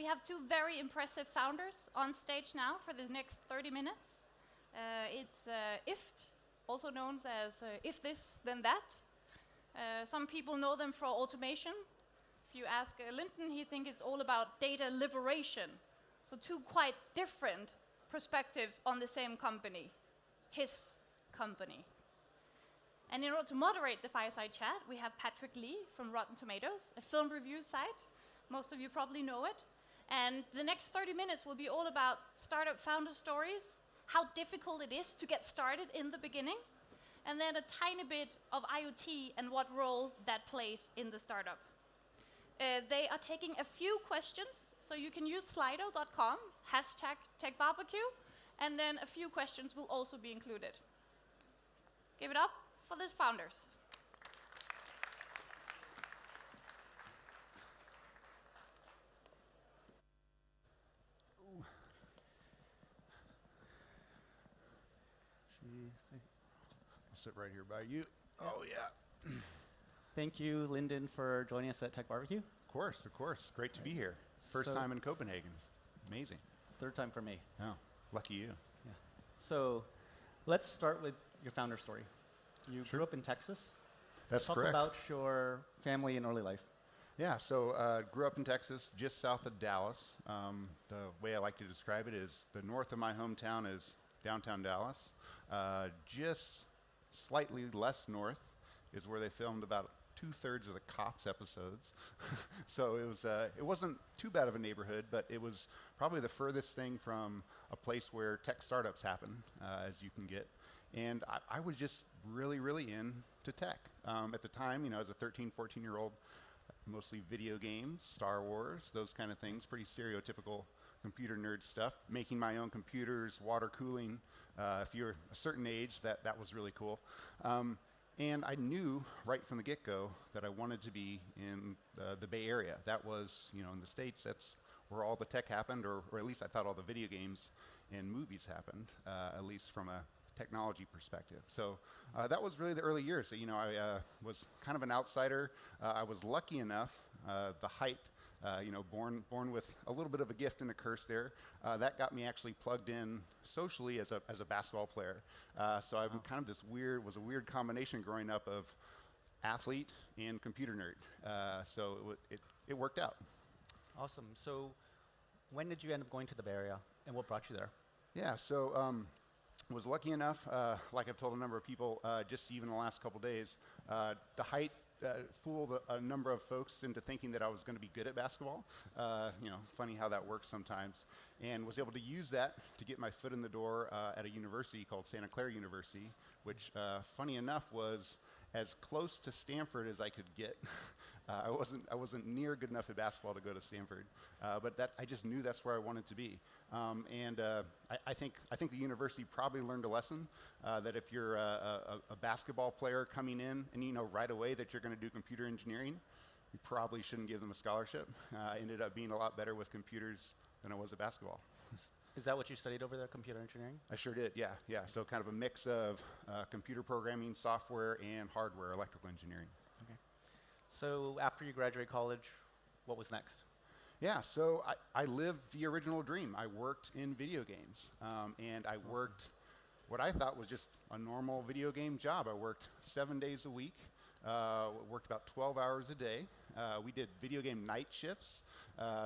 have two very impressive founders on stage now for the next 30 minutes. It's IFT, also known as if this, then that. Some people know them for automation. If you ask Linden, he thinks it's all about data liberation. So two quite different perspectives on the same company, his company. And in order to moderate the fireside chat, we have Patrick Lee from Rotten Tomatoes, a film review site. Most of you probably know it. And the next 30 minutes will be all about startup founder stories, how difficult it is to get started in the beginning, and then a tiny bit of IoT and what role that plays in the startup. They are taking a few questions, so you can use slido.com, #TechBBQ, and then a few questions will also be included. Give it up for these founders. I'll sit right here by you. Oh, yeah. Thank you, Linden, for joining us at TechBBQ. Of course, of course. Great to be here. First time in Copenhagen. Amazing. Third time for me. Oh, lucky you. Yeah. So let's start with your founder story. You grew up in Texas. That's correct. Talk about your family and early life. Yeah, so grew up in Texas, just south of Dallas. The way I like to describe it is the north of my hometown is downtown Dallas. Just slightly less north is where they filmed about 2/3 of the Cops episodes. So it wasn't too bad of a neighborhood, but it was probably the furthest thing from a place where tech startups happen as you can get. And I was just really, really into tech. At the time, as a 13, 14-year-old, mostly video games, Star Wars, those kind of things, pretty stereotypical computer nerd stuff. Making my own computers, water cooling. If you're a certain age, that was really cool. And I knew right from the get-go that I wanted to be in the Bay Area. That was, in the States, that's where all the tech happened, or at least I thought all the video games and movies happened, at least from a technology perspective. So that was really the early years. I was kind of an outsider. I was lucky enough, the height, born with a little bit of a gift and a curse there. That got me actually plugged in socially as a basketball player. So I'm kind of was a weird combination growing up of athlete and computer nerd. So it worked out. Awesome. So when did you end up going to the Bay Area, and what brought you there? Yeah, so was lucky enough, like I've told a number of people, just even the last couple days, the height fooled a number of folks into thinking that I was going to be good at basketball. Funny how that works sometimes. And was able to use that to get my foot in the door at a university called Santa Clara University, which, funny enough, was as close to Stanford as I could get. I wasn't near good enough at basketball to go to Stanford, but I just knew that's where I wanted to be. I think the university probably learned a lesson that if you're a basketball player coming in and you know right away that you're going to do computer engineering, you probably shouldn't give them a scholarship. I ended up being a lot better with computers than I was at basketball. Is that what you studied over there, computer engineering? I sure did, yeah. So kind of a mix of computer programming, software, and hardware, electrical engineering. Okay. So after you graduate college, what was next? Yeah, so I lived the original dream. I worked in video games, and I worked what I thought was just a normal video game job. I worked 7 days a week, worked about 12 hours a day. We did video game night shifts,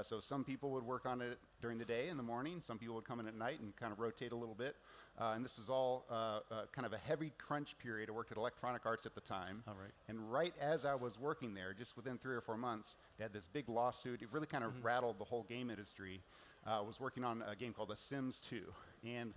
so some people would work on it during the day in the morning, some people would come in at night and kind of rotate a little bit. And this was all kind of a heavy crunch period. I worked at Electronic Arts at the time. All right. And right as I was working there, just within 3 or 4 months, they had this big lawsuit. It really kind of rattled the whole game industry. I was working on a game called The Sims 2. And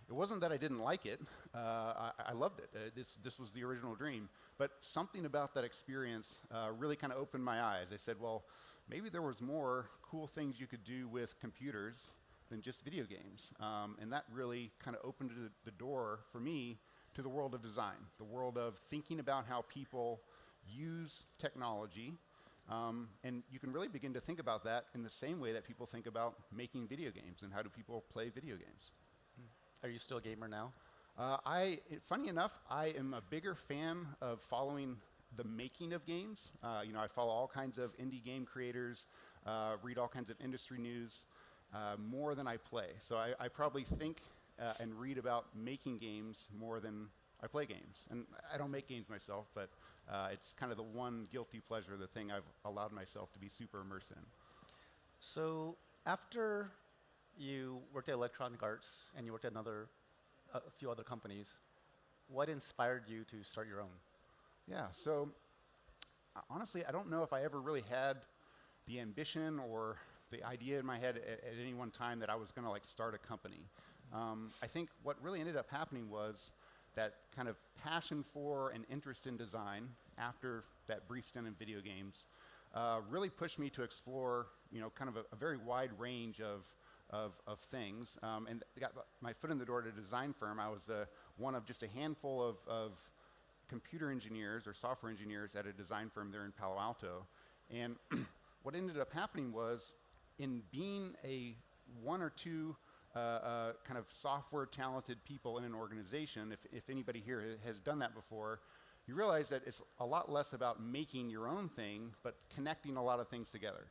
it wasn't that I didn't like it. I loved it. This was the original dream. But something about that experience really kind of opened my eyes. I said, well, maybe there was more cool things you could do with computers than just video games. And that really kind of opened the door for me to the world of design, the world of thinking about how people use technology. And you can really begin to think about that in the same way that people think about making video games and how do people play video games. Are you still a gamer now? Funny enough, I am a bigger fan of following the making of games. I follow all kinds of indie game creators, read all kinds of industry news, more than I play. So I probably think and read about making games more than I play games. And I don't make games myself, but it's kind of the one guilty pleasure, the thing I've allowed myself to be super immersed in. So after you worked at Electronic Arts and you worked at a few other companies, what inspired you to start your own? Yeah, so honestly, I don't know if I ever really had the ambition or the idea in my head at any one time that I was going to like start a company. I think what really ended up happening was that kind of passion for and interest in design after that brief stint in video games really pushed me to explore, kind of a very wide range of things, and got my foot in the door at a design firm. I was one of just a handful of computer engineers or software engineers at a design firm there in Palo Alto. And what ended up happening was, in being one or two kind of software talented people in an organization, if anybody here has done that before, you realize that it's a lot less about making your own thing, but connecting a lot of things together.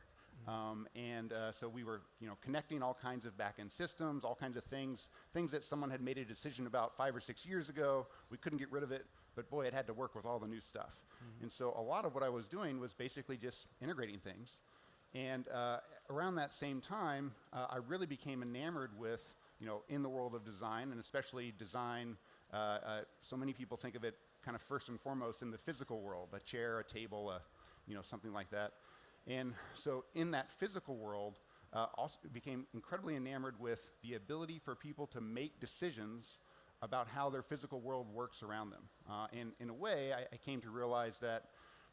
So we were, connecting all kinds of back-end systems, all kinds of things that someone had made a decision about 5 or 6 years ago. We couldn't get rid of it, but boy, it had to work with all the new stuff. And so a lot of what I was doing was basically just integrating things. And around that same time, I really became enamored with, in the world of design, and especially design. So many people think of it kind of first and foremost in the physical world, a chair, a table, something like that. And so in that physical world, also became incredibly enamored with the ability for people to make decisions about how their physical world works around them. And in a way, I came to realize that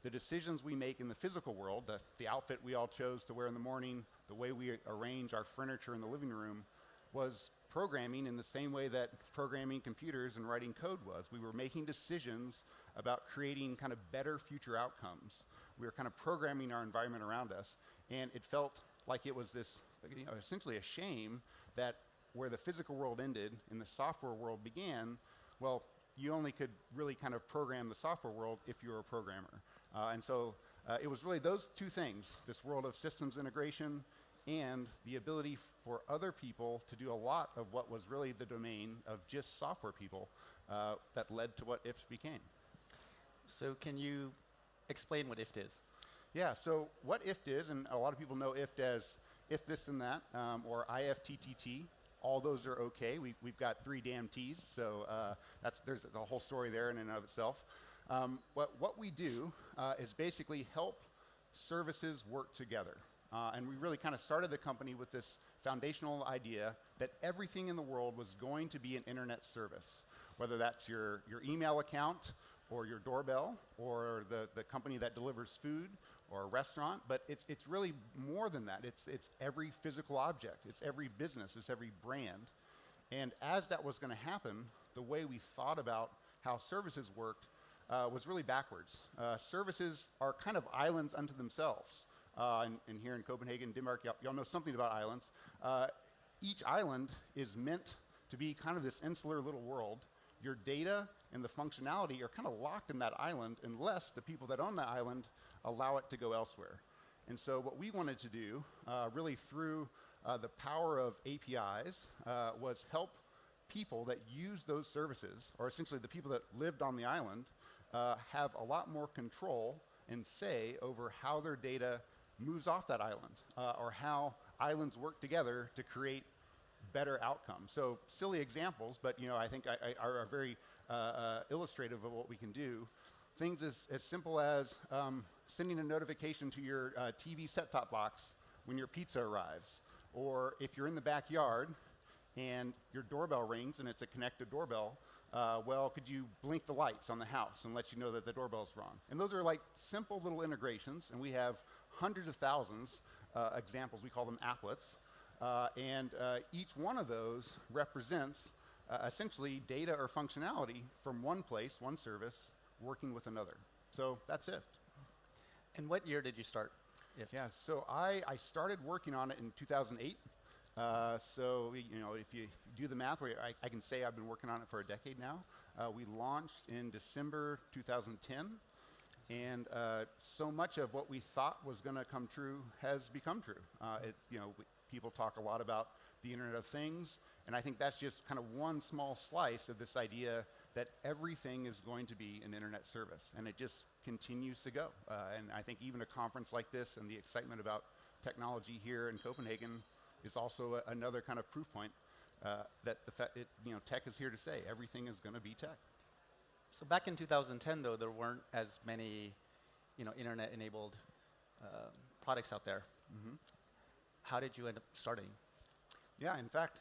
the decisions we make in the physical world, the outfit we all chose to wear in the morning, the way we arrange our furniture in the living room, was programming in the same way that programming computers and writing code was. We were making decisions about creating kind of better future outcomes. We were kind of programming our environment around us, and it felt like it was this, essentially a shame that where the physical world ended and the software world began, well, you only could really kind of program the software world if you were a programmer. And so it was really those two things, this world of systems integration and the ability for other people to do a lot of what was really the domain of just software people that led to what IFT became. So can you explain what IFT is? Yeah, so what IFT is, and a lot of people know IFT as if this and that, or IFTTT. All those are okay. We've got 3 damn T's, so there's a whole story there in and of itself. What we do is basically help services work together. And we really kind of started the company with this foundational idea that everything in the world was going to be an internet service, whether that's your email account or your doorbell or the company that delivers food or a restaurant, but it's really more than that. It's every physical object, it's every business, it's every brand. And as that was going to happen, the way we thought about how services worked was really backwards. Services are kind of islands unto themselves. And here in Copenhagen, Denmark, y'all know something about islands. Each island is meant to be kind of this insular little world. Your data and the functionality are kind of locked in that island unless the people that own that island allow it to go elsewhere. And so what we wanted to do, really through the power of APIs, was help people that use those services, or essentially the people that lived on the island, have a lot more control and say over how their data moves off that island, or how islands work together to create better outcomes. So silly examples, but I think are very illustrative of what we can do. Things as simple as sending a notification to your TV set-top box when your pizza arrives, or if you're in the backyard and your doorbell rings and it's a connected doorbell, well, could you blink the lights on the house and let you know that the doorbell's wrong? And those are like simple little integrations, and we have hundreds of thousands examples. We call them applets. And each one of those represents essentially data or functionality from one place, one service, working with another. So that's it. And what year did you start? Yeah, so I started working on it in 2008. So if you do the math, I can say I've been working on it for a decade now. We launched in December 2010. And so much of what we thought was going to come true has become true. People talk a lot about the Internet of Things, and I think that's just kind of one small slice of this idea that everything is going to be an internet service, and it just continues to go. And I think even a conference like this and the excitement about technology here in Copenhagen is also another kind of proof point that tech is here to stay. Everything is going to be tech. So back in 2010, though, there weren't as many, internet-enabled products out there. Mm-hmm. How did you end up starting? Yeah, in fact,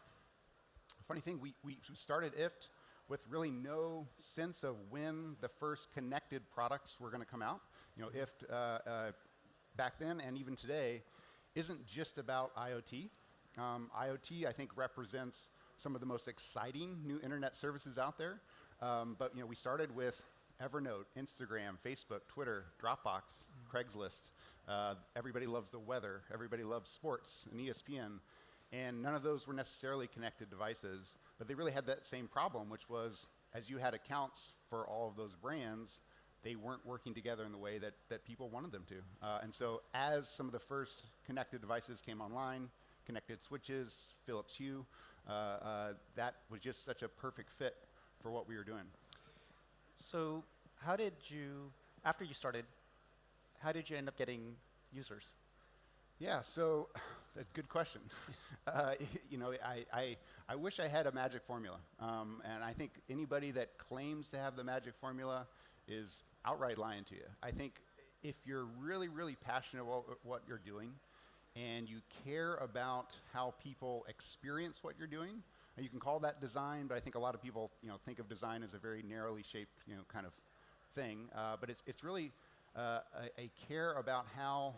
funny thing, we started IFT with really no sense of when the first connected products were going to come out. IFT back then and even today isn't just about IoT. IoT, I think, represents some of the most exciting new internet services out there. But we started with Evernote, Instagram, Facebook, Twitter, Dropbox, Craigslist. Everybody loves the weather. Everybody loves sports and ESPN. And none of those were necessarily connected devices, but they really had that same problem, which was as you had accounts for all of those brands, they weren't working together in the way that people wanted them to. And so as some of the first connected devices came online, connected switches, Philips Hue, that was just such a perfect fit for what we were doing. So how did you, after you started, how did you end up getting users? Yeah, so that's a good question. I wish I had a magic formula. And I think anybody that claims to have the magic formula is outright lying to you. I think if you're really, really passionate about what you're doing and you care about how people experience what you're doing, you can call that design, but I think a lot of people think of design as a very narrowly shaped kind of thing. But it's really a care about how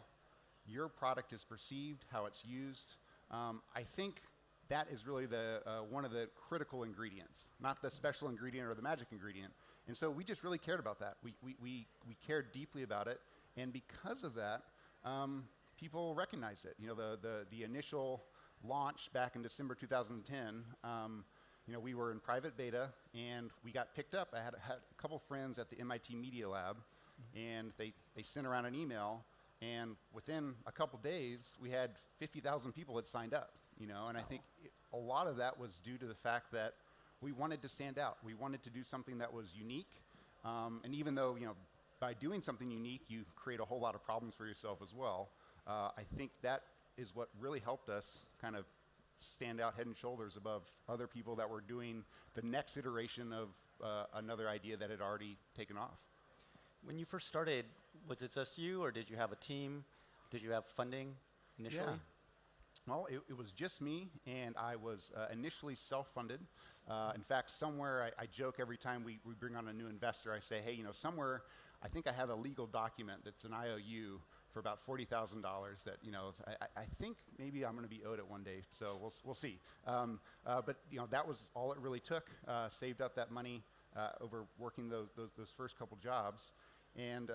your product is perceived, how it's used. I think that is really one of the critical ingredients, not the special ingredient or the magic ingredient. And so we just really cared about that. We cared deeply about it, and because of that, people recognized it. The initial launch back in December 2010, we were in private beta, and we got picked up. I had a couple friends at the MIT Media Lab, and they sent around an email. And within a couple days, we had 50,000 people that signed up, and I think a lot of that was due to the fact that we wanted to stand out. We wanted to do something that was unique. And even though, by doing something unique, you create a whole lot of problems for yourself as well, I think that is what really helped us kind of stand out head and shoulders above other people that were doing the next iteration of another idea that had already taken off. When you first started, was it just you, or did you have a team? Did you have funding initially? Yeah. Well, it was just me, and I was initially self-funded. In fact, somewhere I joke every time we bring on a new investor, I say, hey, somewhere I think I have a legal document that's an IOU for about $40,000 that, I think maybe I'm going to be owed it one day, so we'll see. But that was all it really took. Saved up that money over working those first couple jobs. And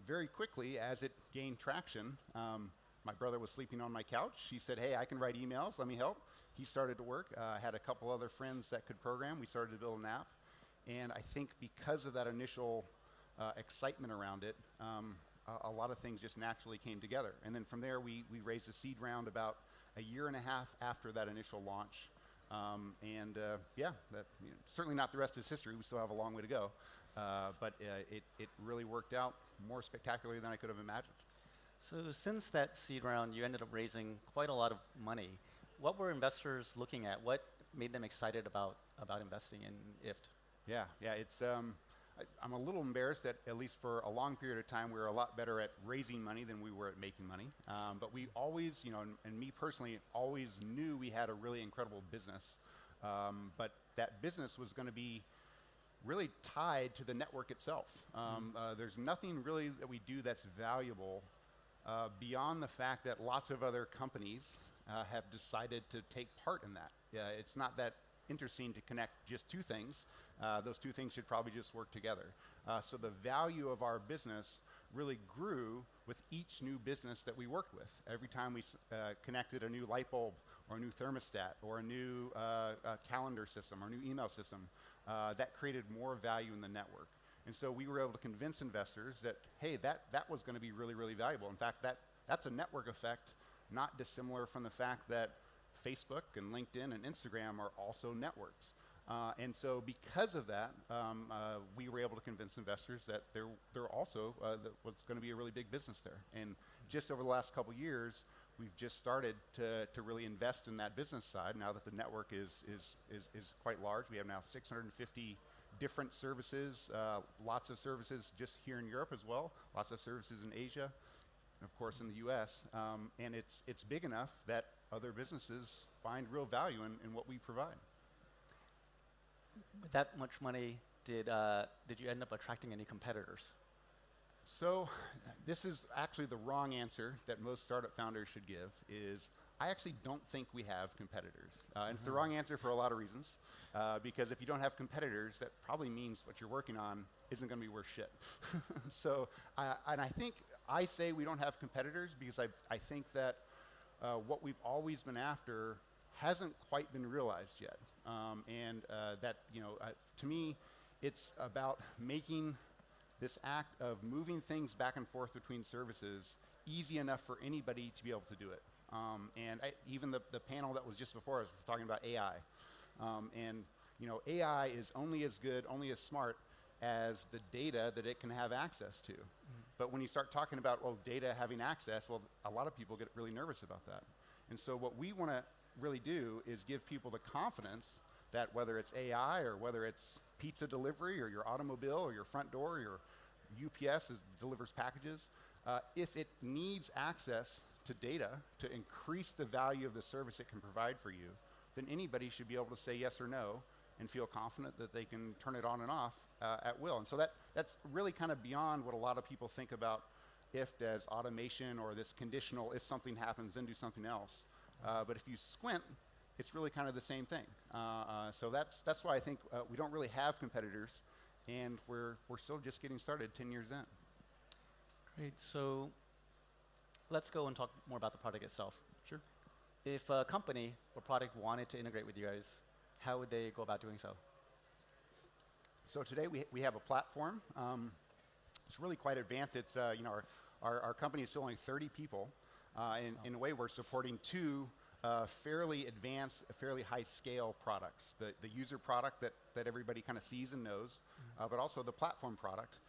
very quickly, as it gained traction, my brother was sleeping on my couch. He said, hey, I can write emails. Let me help. He started to work. I had a couple other friends that could program. We started to build an app. And I think because of that initial excitement around it, a lot of things just naturally came together. And then from there, we raised a seed round about a year and a half after that initial launch. Certainly not the rest is history. We still have a long way to go. But it really worked out more spectacularly than I could have imagined. So since that seed round, you ended up raising quite a lot of money. What were investors looking at? What made them excited about investing in IFT? Yeah, it's I'm a little embarrassed that at least for a long period of time we were a lot better at raising money than we were at making money. But we always, and me personally, always knew we had a really incredible business. But that business was going to be really tied to the network itself. There's nothing really that we do that's valuable beyond the fact that lots of other companies have decided to take part in that. It's not that interesting to connect just two things. Those two things should probably just work together. So the value of our business really grew with each new business that we worked with. Every time we connected a new light bulb or a new thermostat or a new calendar system or a new email system, that created more value in the network. And so we were able to convince investors that, hey, that was going to be really, really valuable. In fact, that's a network effect not dissimilar from the fact that Facebook and LinkedIn and Instagram are also networks. And so because of that, we were able to convince investors that there also was going to be a really big business there. And just over the last couple years, we've just started to really invest in that business side now that the network is quite large. We have now 650 different services, lots of services just here in Europe as well, lots of services in Asia, and of course in the US. And it's big enough that other businesses find real value in what we provide. With that much money, did you end up attracting any competitors? So this is actually the wrong answer that most startup founders should give, is I actually don't think we have competitors. And it's the wrong answer for a lot of reasons, because if you don't have competitors, that probably means what you're working on isn't going to be worth shit. So, and I think I say we don't have competitors because I think that what we've always been after hasn't quite been realized yet. And that, to me, it's about making this act of moving things back and forth between services easy enough for anybody to be able to do it. And even the panel that was just before us was talking about AI. And AI is only as good, only as smart as the data that it can have access to. But when you start talking about, data having access, a lot of people get really nervous about that. And so what we want to really do is give people the confidence that whether it's AI or whether it's pizza delivery or your automobile or your front door or your UPS delivers packages, if it needs access to data to increase the value of the service it can provide for you, then anybody should be able to say yes or no and feel confident that they can turn it on and off at will. And so that's really kind of beyond what a lot of people think about IFT as automation or this conditional, if something happens, then do something else. But if you squint, it's really kind of the same thing. So that's why I think we don't really have competitors, and we're still just getting started 10 years in. Great. So let's go and talk more about the product itself. Sure. If a company or product wanted to integrate with you guys, how would they go about doing so? So today we have a platform. It's really quite advanced. It's our company is still only 30 people. In a way, we're supporting two fairly advanced, fairly high-scale products. The user product that everybody kind of sees and knows, but also the platform product,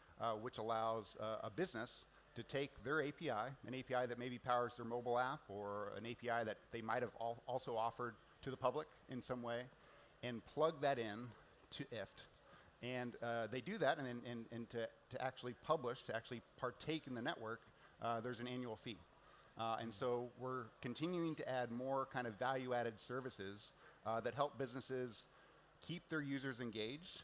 which allows a business to take their API, an API that maybe powers their mobile app or an API that they might have also offered to the public in some way, and plug that in to IFT. And they do that, and to actually publish, to actually partake in the network, there's an annual fee. And so we're continuing to add more kind of value-added services that help businesses keep their users engaged.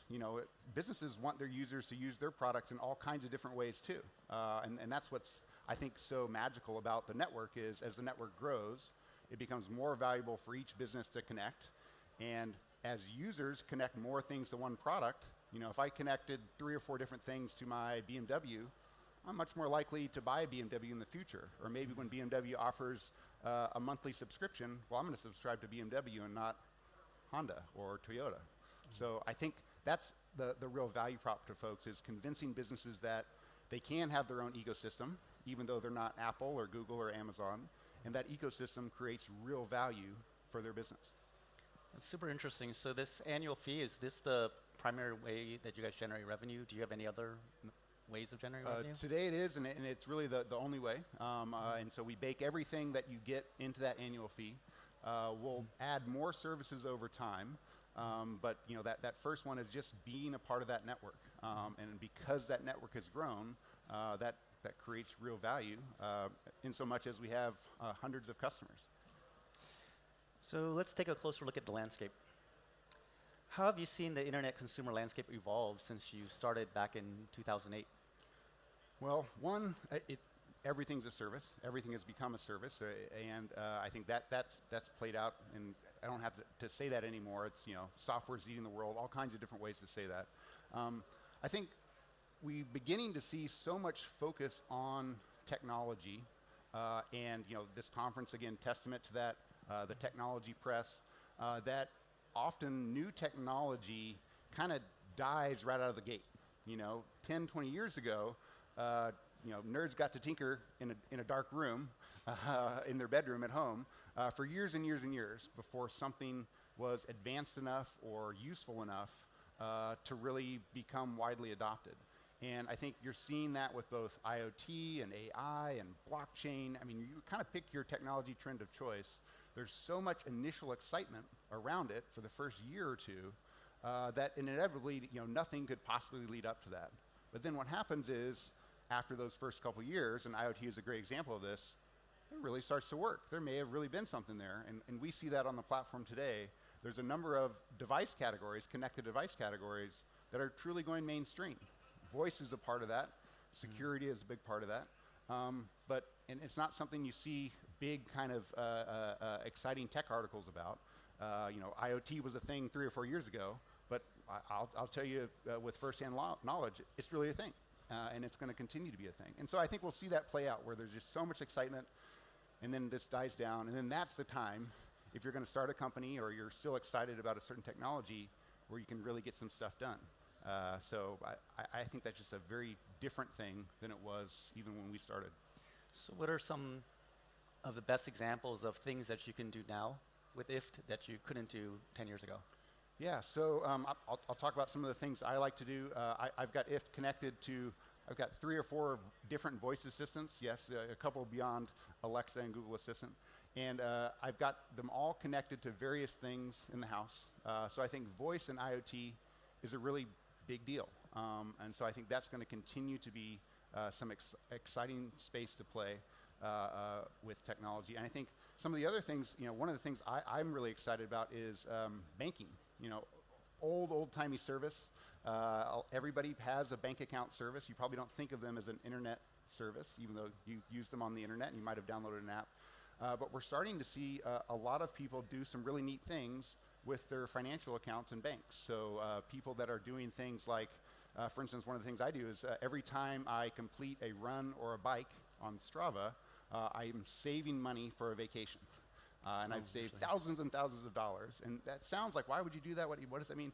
Businesses want their users to use their products in all kinds of different ways too. And that's what's, I think, so magical about the network is as the network grows, it becomes more valuable for each business to connect. And as users connect more things to one product, if I connected 3 or 4 different things to my BMW, I'm much more likely to buy a BMW in the future. Or maybe when BMW offers a monthly subscription, I'm going to subscribe to BMW and not Honda or Toyota. So I think that's the real value prop to folks, is convincing businesses that they can have their own ecosystem, even though they're not Apple or Google or Amazon, and that ecosystem creates real value for their business. That's super interesting. So this annual fee, is this the primary way that you guys generate revenue? Do you have any other ways of generating revenue? Today it is, and it's really the only way. And so we bake everything that you get into that annual fee. We'll add more services over time, but that first one is just being a part of that network. And because that network has grown, that creates real value, in so much as we have hundreds of customers. So let's take a closer look at the landscape. How have you seen the internet consumer landscape evolve since you started back in 2008? Well, one, everything's a service. Everything has become a service, and I think that's played out. And I don't have to say that anymore. It's software's eating the world. All kinds of different ways to say that. I think we're beginning to see so much focus on technology, and this conference again, testament to that. The technology press, that often new technology kind of dies right out of the gate. You know, 10, 20 years ago, you know, nerds got to tinker in a dark room in their bedroom at home for years and years and years before something was advanced enough or useful enough to really become widely adopted. And I think you're seeing that with both IoT and AI and blockchain. I mean, you kind of pick your technology trend of choice. There's so much initial excitement around it for the first year or two that inevitably, you know, nothing could possibly lead up to that. But then what happens is, after those first couple years, and IoT is a great example of this, it really starts to work. There may have really been something there, and we see that on the platform today. There's a number of device categories, connected device categories, that are truly going mainstream. Voice is a part of that. Security is a big part of that. And it's not something you see big kind of exciting tech articles about. You know, IoT was a thing 3 or 4 years ago, but I'll tell you with firsthand knowledge, it's really a thing. And it's going to continue to be a thing. And so I think we'll see that play out where there's just so much excitement, and then this dies down, and then that's the time, if you're going to start a company or you're still excited about a certain technology, where you can really get some stuff done. So I think that's just a very different thing than it was even when we started. So what are some of the best examples of things that you can do now with IFT that you couldn't do 10 years ago? Yeah, so I'll talk about some of the things I like to do. I've got IFT connected to, I've got 3 or 4 different voice assistants, yes, a couple beyond Alexa and Google Assistant. And I've got them all connected to various things in the house. So I think voice and IoT is a really big deal. And so I think that's going to continue to be some exciting space to play with technology. And I think some of the other things, you know, one of the things I'm really excited about is banking. You know, old-timey service. Everybody has a bank account service. You probably don't think of them as an internet service, even though you use them on the internet and you might have downloaded an app. But we're starting to see a lot of people do some really neat things with their financial accounts and banks. So people that are doing things like, for instance, one of the things I do is every time I complete a run or a bike on Strava, I'm saving money for a vacation. And I've saved thousands and thousands of dollars. And that sounds like, why would you do that? What does that mean?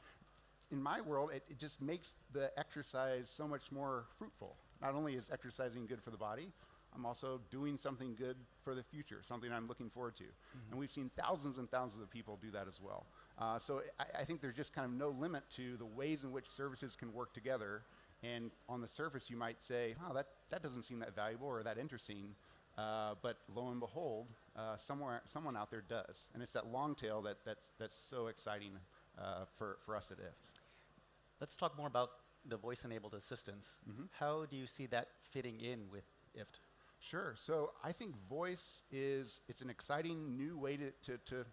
In my world, it just makes the exercise so much more fruitful. Not only is exercising good for the body, I'm also doing something good for the future, something I'm looking forward to. And we've seen thousands and thousands of people do that as well. So I think there's just kind of no limit to the ways in which services can work together. And on the surface, you might say, oh, that doesn't seem that valuable or that interesting. But lo and behold, someone out there does. And it's that long tail that's so exciting for us at IFT. Let's talk more about the voice-enabled assistants. How do you see that fitting in with IFT? Sure. So I think voice it's an exciting new way to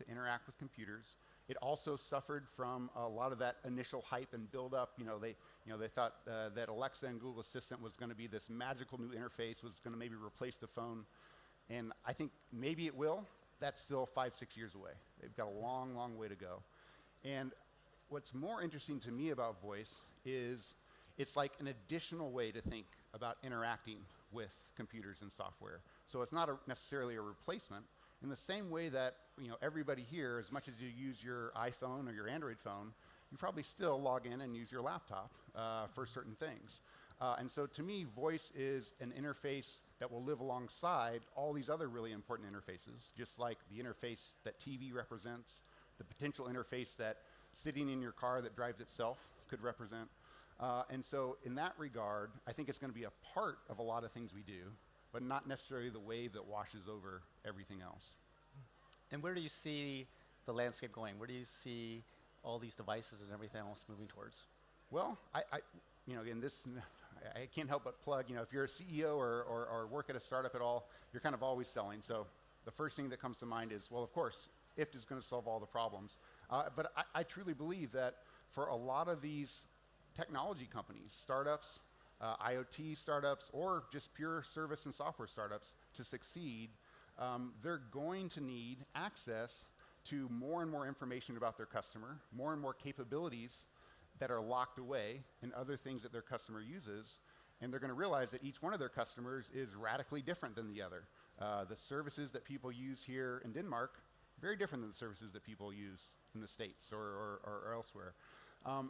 interact with computers. It also suffered from a lot of that initial hype and build up. They thought that Alexa and Google Assistant was going to be this magical new interface, was going to maybe replace the phone. And I think maybe it will. That's still 5-6 years away. They've got a long, long way to go. And what's more interesting to me about voice is it's like an additional way to think about interacting with computers and software. So it's not necessarily a replacement. In the same way that everybody here, as much as you use your iPhone or your Android phone, you probably still log in and use your laptop for certain things. And so to me, voice is an interface that will live alongside all these other really important interfaces, just like the interface that TV represents, the potential interface that sitting in your car that drives itself could represent. And so in that regard, I think it's going to be a part of a lot of things we do, but not necessarily the wave that washes over everything else. And where do you see the landscape going? Where do you see all these devices and everything else moving towards? Well, I can't help but plug, if you're a CEO or work at a startup at all, you're kind of always selling. So the first thing that comes to mind is, well, of course, IFT is going to solve all the problems. But I truly believe that for a lot of these technology companies, startups, IoT startups, or just pure service and software startups to succeed, they're going to need access to more and more information about their customer, more and more capabilities that are locked away in other things that their customer uses, and they're going to realize that each one of their customers is radically different than the other. The services that people use here in Denmark, very different than the services that people use in the States or elsewhere.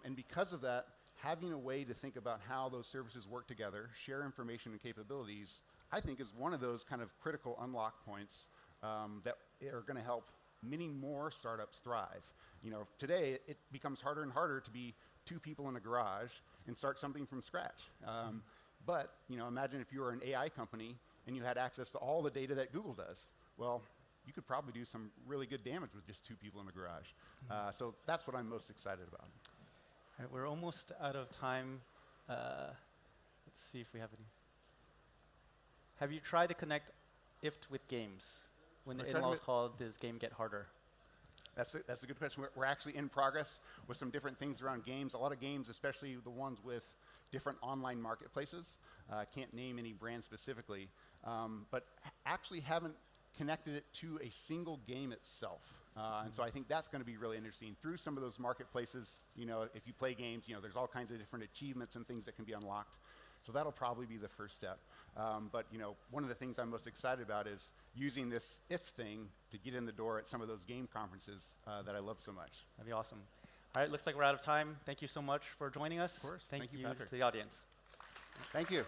And because of that, having a way to think about how those services work together, share information and capabilities, I think is one of those kind of critical unlock points that are going to help many more startups thrive. You know, today it becomes harder and harder to be two people in a garage and start something from scratch. But you know, imagine if you were an AI company and you had access to all the data that Google does. Well, you could probably do some really good damage with just two people in a garage. So that's what I'm most excited about. All right, we're almost out of time. Let's see if we have any. Have you tried to connect IFT with games? When the in-laws call, does game get harder? That's a good question. We're actually in progress with some different things around games. A lot of games, especially the ones with different online marketplaces. Can't name any brand specifically, but actually haven't connected it to a single game itself. And so I think that's going to be really interesting. Through some of those marketplaces, you know, if you play games, you know, there's all kinds of different achievements and things that can be unlocked. So that'll probably be the first step. But you know, one of the things I'm most excited about is using this IF thing to get in the door at some of those game conferences that I love so much. That'd be awesome. All right, looks like we're out of time. Thank you so much for joining us. Of course. Thank you Patrick. to the audience. Thank you.